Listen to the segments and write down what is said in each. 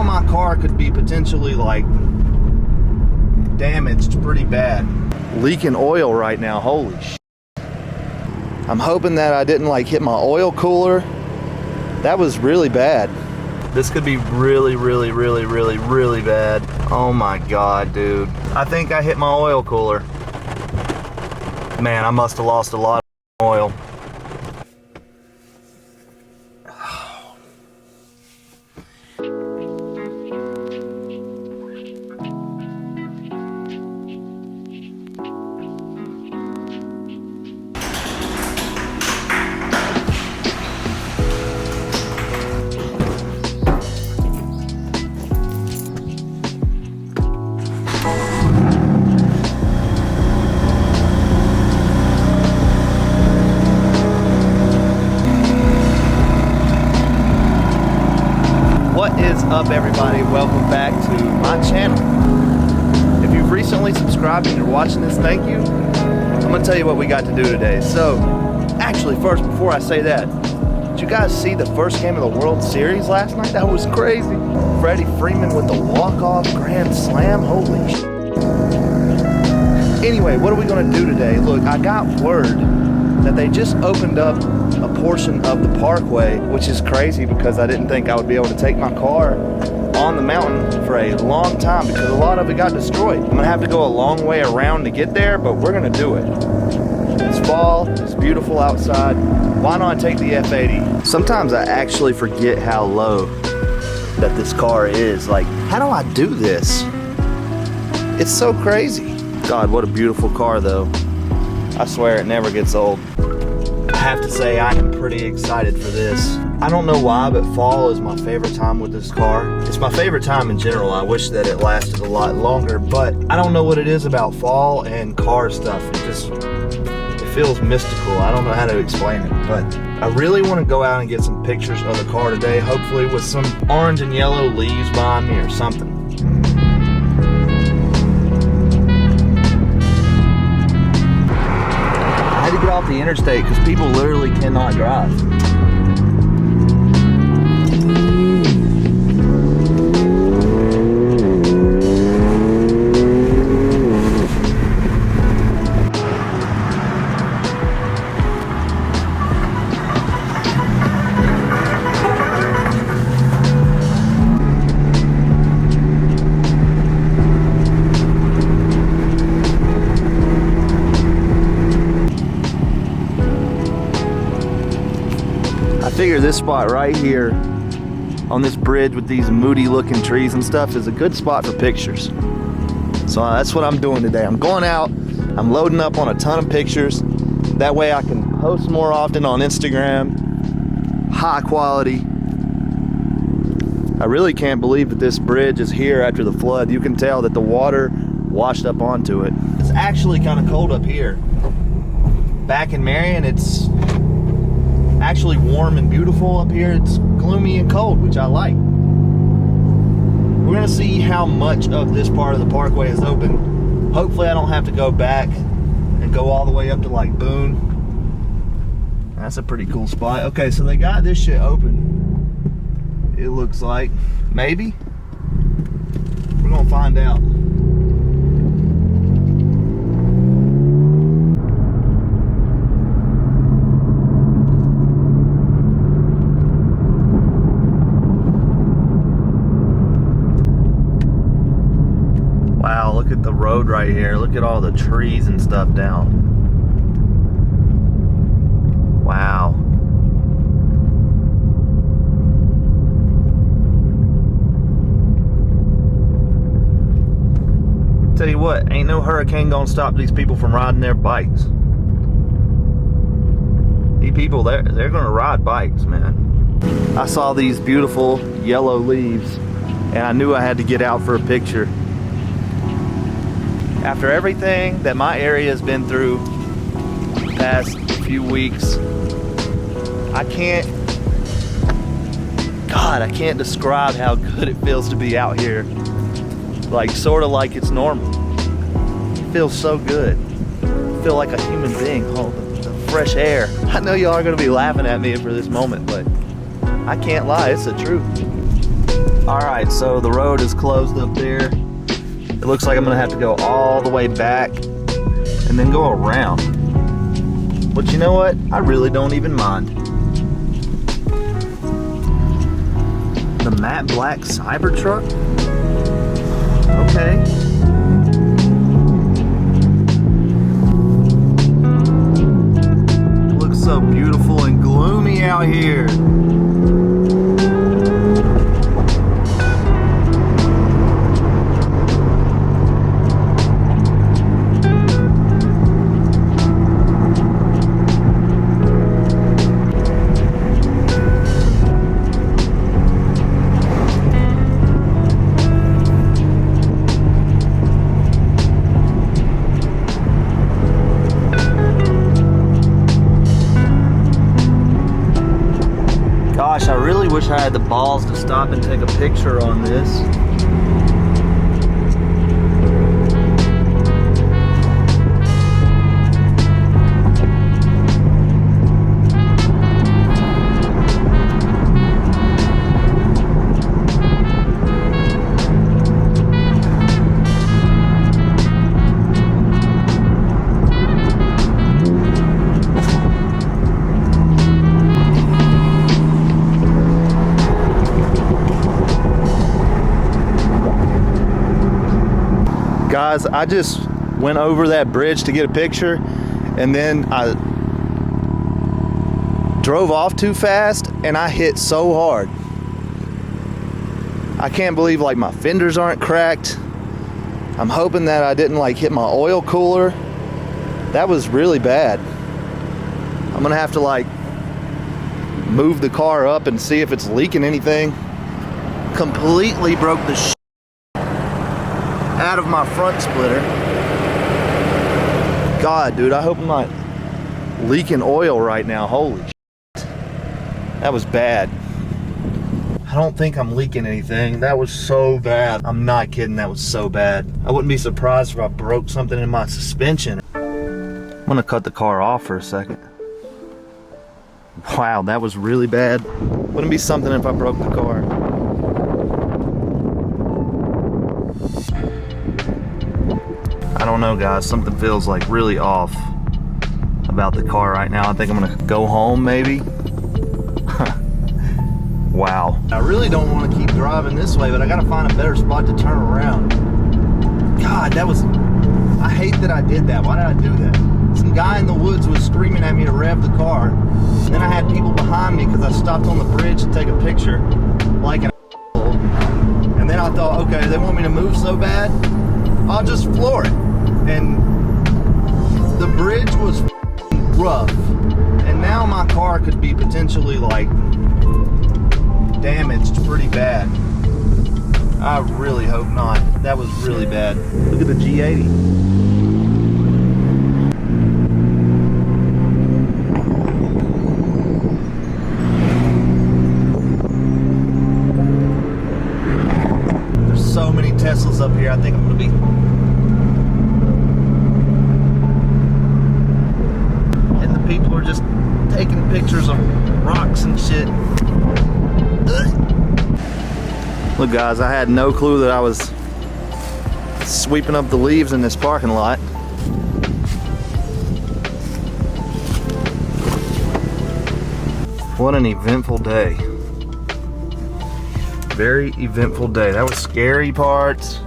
how my car could be potentially like damaged pretty bad. Leaking oil right now, holy shit. I'm hoping that I didn't like hit my oil cooler. That was really bad. This could be really, really, really, really, really bad. Oh my God, dude. I think I hit my oil cooler. Man, I must have lost a lot of oil. What is up, everybody? Welcome back to my channel. If you've recently subscribed and you're watching this, thank you. I'm gonna tell you what we got to do today. So, actually, first, before I say that, did you guys see the first game of the World Series last night? That was crazy. Freddie Freeman with the walk-off grand slam. Holy shit. Anyway, what are we gonna do today? Look, I got word that they just opened up a portion of the parkway, which is crazy because I didn't think I would be able to take my car on the mountain for a long time because a lot of it got destroyed. I'm gonna have to go a long way around to get there, but we're gonna do it. It's fall, it's beautiful outside. Why not take the F80? Sometimes I actually forget how low that this car is. Like, how do I do this? It's so crazy. God, what a beautiful car though. I swear it never gets old. I have to say I am pretty excited for this. I don't know why, but fall is my favorite time with this car. It's my favorite time in general. I wish that it lasted a lot longer, but I don't know what it is about fall and car stuff. It feels mystical. I don't know how to explain it, but I really want to go out and get some pictures of the car today, hopefully with some orange and yellow leaves behind me or something. To get off the interstate because people literally cannot drive. I figure this spot right here on this bridge with these moody looking trees and stuff is a good spot for pictures. So that's what I'm doing today. I'm going out, I'm loading up on a ton of pictures. That way I can post more often on Instagram. High quality. I really can't believe that this bridge is here after the flood. You can tell that the water washed up onto it. It's actually kind of cold up here. Back in Marion, it's actually warm and beautiful. Up here it's gloomy and cold, which I like. We're gonna see how much of this part of the parkway is open. Hopefully I don't have to go back and go all the way up to like Boone. That's a pretty cool spot. Okay, so they got this shit open, it looks like. Maybe we're gonna find out. Wow, look at the road right here. Look at all the trees and stuff down. Wow. Tell you what, ain't no hurricane gonna stop these people from riding their bikes. These people, they're gonna ride bikes, man. I saw these beautiful yellow leaves and I knew I had to get out for a picture. After everything that my area has been through the past few weeks, I can't describe how good it feels to be out here. Like, sort of like it's normal. It feels so good. I feel like a human being. Oh, the fresh air. I know y'all are gonna be laughing at me for this moment, but I can't lie, it's the truth. Alright, so the road is closed up there. It looks like I'm gonna have to go all the way back and then go around. But you know what? I really don't even mind. The matte black Cybertruck? Okay. It looks so beautiful and gloomy out here. Gosh, I really wish I had the balls to stop and take a picture on this. Guys, I just went over that bridge to get a picture, and then I drove off too fast and I hit so hard. I can't believe like my fenders aren't cracked. I'm hoping that I didn't like hit my oil cooler. That was really bad. I'm gonna have to like move the car up and see if it's leaking anything. Completely broke the shit out of my front splitter. God, dude, I hope I'm not leaking oil right now. Holy shit. That was bad. I don't think I'm leaking anything. That was so bad. I'm not kidding, that was so bad. I wouldn't be surprised if I broke something in my suspension. I'm gonna cut the car off for a second. Wow, that was really bad. Wouldn't be something if I broke the car. I don't know, guys, something feels like really off about the car right now. I think I'm gonna go home maybe. Wow. I really don't want to keep driving this way, but I gotta find a better spot to turn around. God, that was, I hate that I did that. Why did I do that? Some guy in the woods was screaming at me to rev the car. And then I had people behind me because I stopped on the bridge to take a picture like an asshole. And then I thought, okay, they want me to move so bad, I'll just floor it. And the bridge was rough, and now my car could be potentially like damaged pretty bad. I really hope not. That was really bad. Look at the G80. There's so many Teslas up here. I think I'm gonna be people are just taking pictures of rocks and shit. Ugh. Look, guys, I had no clue that I was sweeping up the leaves in this parking lot. What an eventful day. Very eventful day. That was scary parts.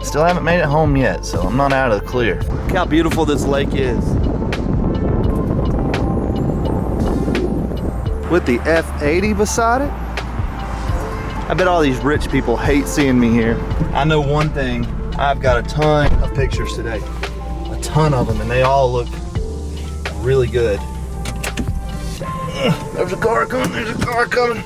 Still haven't made it home yet, so I'm not out of the clear. Look how beautiful this lake is. With the F80 beside it. I bet all these rich people hate seeing me here. I know one thing, I've got a ton of pictures today. A ton of them, and they all look really good. There's a car coming, there's a car coming.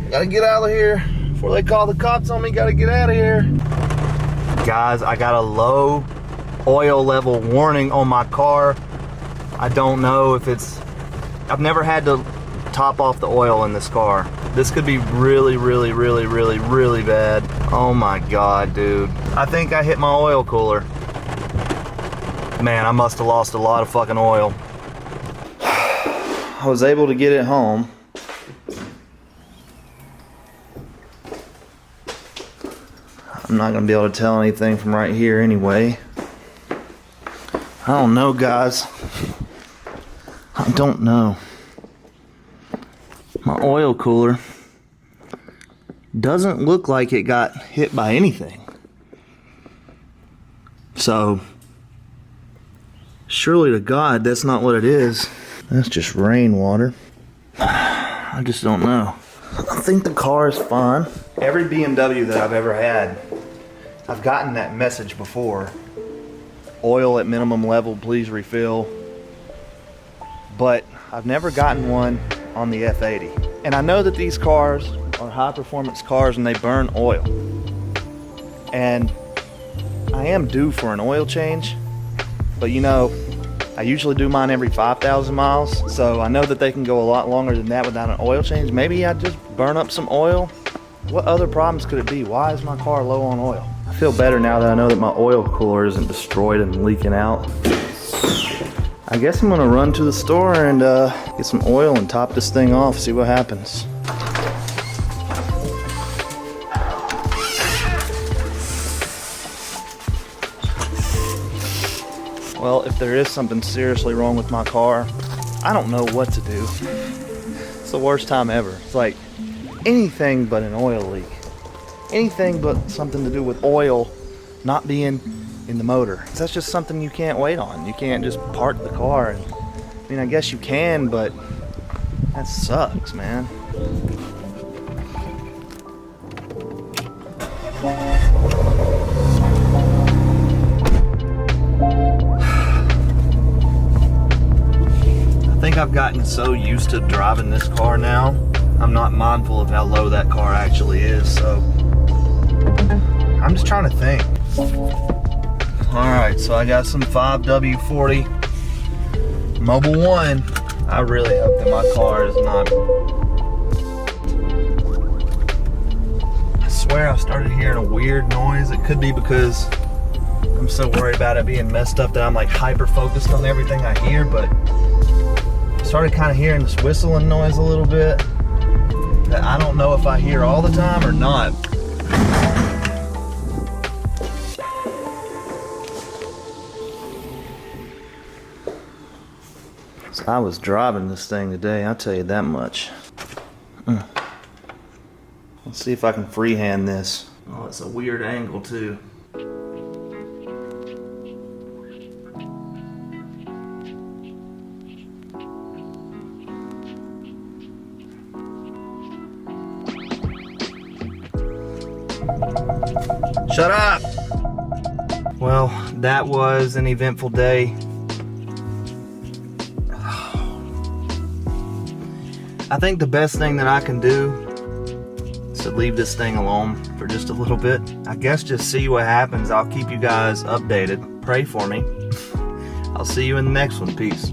Gotta get out of here before they call the cops on me. Gotta get out of here. Guys, I got a low oil level warning on my car. I don't know if it's, I've never had to top off the oil in this car. This could be really, really, really, really, really bad. Oh my God, dude. I think I hit my oil cooler. Man, I must have lost a lot of fucking oil. I was able to get it home. I'm not gonna be able to tell anything from right here anyway. I don't know, guys. I don't know. My oil cooler doesn't look like it got hit by anything. So, surely to God, that's not what it is. That's just rainwater. I just don't know. I think the car is fine. Every BMW that I've ever had, I've gotten that message before. Oil at minimum level, please refill. But I've never gotten one on the F80. And I know that these cars are high performance cars and they burn oil. And I am due for an oil change, but you know, I usually do mine every 5,000 miles, so I know that they can go a lot longer than that without an oil change. Maybe I just burn up some oil. What other problems could it be? Why is my car low on oil? I feel better now that I know that my oil cooler isn't destroyed and leaking out. I guess I'm gonna run to the store and get some oil and top this thing off, see what happens. Well, if there is something seriously wrong with my car, I don't know what to do. It's the worst time ever. It's like anything but an oil leak. Anything but something to do with oil not being in the motor. That's just something you can't wait on. You can't just park the car. And, I mean, I guess you can, but that sucks, man. I think I've gotten so used to driving this car now, I'm not mindful of how low that car actually is, so I'm just trying to think. Alright, so I got some 5W40 Mobile 1. I really hope that my car is not... I swear I started hearing a weird noise. It could be because I'm so worried about it being messed up that I'm like hyper focused on everything I hear, but I started kind of hearing this whistling noise a little bit that I don't know if I hear all the time or not. So I was driving this thing today, I'll tell you that much. Let's see if I can freehand this. Oh, it's a weird angle too. Shut up! Well, that was an eventful day. I think the best thing that I can do is to leave this thing alone for just a little bit. I guess just see what happens. I'll keep you guys updated. Pray for me. I'll see you in the next one. Peace.